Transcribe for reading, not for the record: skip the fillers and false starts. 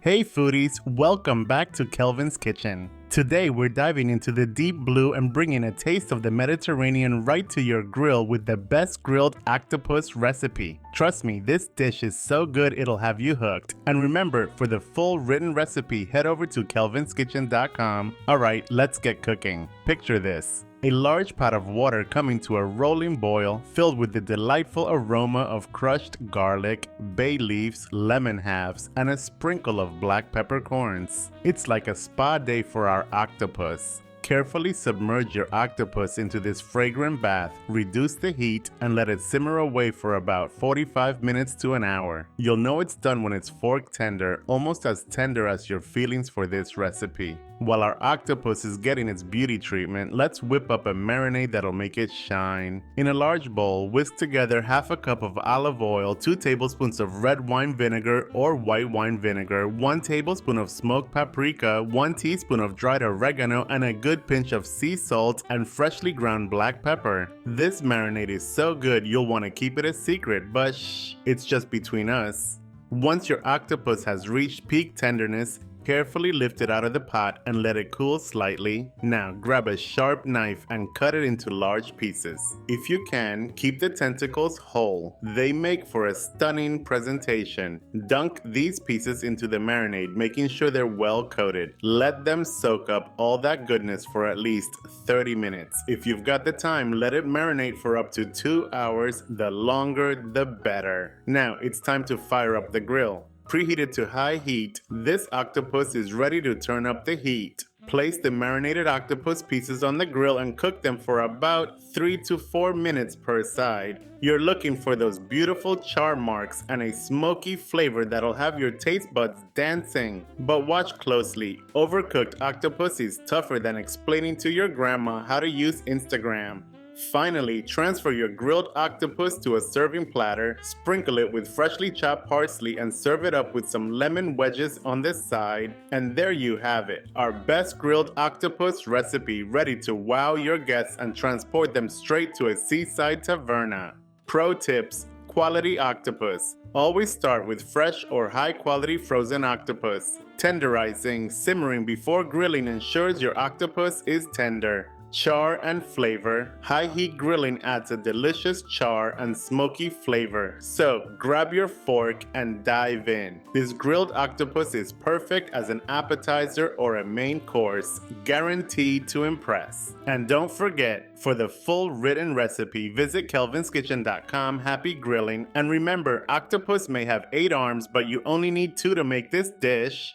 Hey foodies, welcome back to Kelvin's Kitchen. Today we're diving into the deep blue and bringing a taste of the Mediterranean right to your grill with the best grilled octopus recipe. Trust me, this dish is so good it'll have you hooked. And remember, for the full written recipe, head over to kelvinskitchen.com. Alright, let's get cooking. Picture this. A large pot of water coming to a rolling boil filled with the delightful aroma of crushed garlic, bay leaves, lemon halves, and a sprinkle of black peppercorns. It's like a spa day for our octopus. Carefully submerge your octopus into this fragrant bath, reduce the heat, and let it simmer away for about 45 minutes to an hour. You'll know it's done when it's fork tender, almost as tender as your feelings for this recipe. While our octopus is getting its beauty treatment, let's whip up a marinade that'll make it shine. In a large bowl, whisk together half a cup of olive oil, 2 tablespoons of red wine vinegar or white wine vinegar, 1 tablespoon of smoked paprika, 1 teaspoon of dried oregano, and a good pinch of sea salt and freshly ground black pepper. This marinade is so good you'll want to keep it a secret, but shh, it's just between us. Once your octopus has reached peak tenderness, carefully lift it out of the pot and let it cool slightly. Now grab a sharp knife and cut it into large pieces. If you can, keep the tentacles whole. They make for a stunning presentation. Dunk these pieces into the marinade, making sure they're well coated. Let them soak up all that goodness for at least 30 minutes. If you've got the time, let it marinate for up to 2 hours. The longer, the better. Now it's time to fire up the grill. Preheated to high heat, this octopus is ready to turn up the heat. Place the marinated octopus pieces on the grill and cook them for about 3 to 4 minutes per side. You're looking for those beautiful char marks and a smoky flavor that'll have your taste buds dancing. But watch closely. Overcooked octopus is tougher than explaining to your grandma how to use Instagram. Finally, transfer your grilled octopus to a serving platter, sprinkle it with freshly chopped parsley, and serve it up with some lemon wedges on the side. And there you have it, our best grilled octopus recipe, ready to wow your guests and transport them straight to a seaside taverna. Pro tips: quality octopus. Always start with fresh or high-quality frozen octopus. Tenderizing, simmering before grilling ensures your octopus is tender. Char and flavor. High heat grilling adds a delicious char and smoky flavor. So grab your fork and dive in. This grilled octopus is perfect as an appetizer or a main course, guaranteed to impress. And don't forget, for the full written recipe, visit kelvinskitchen.com. Happy grilling, and remember, octopus may have 8 arms, but you only need 2 to make this dish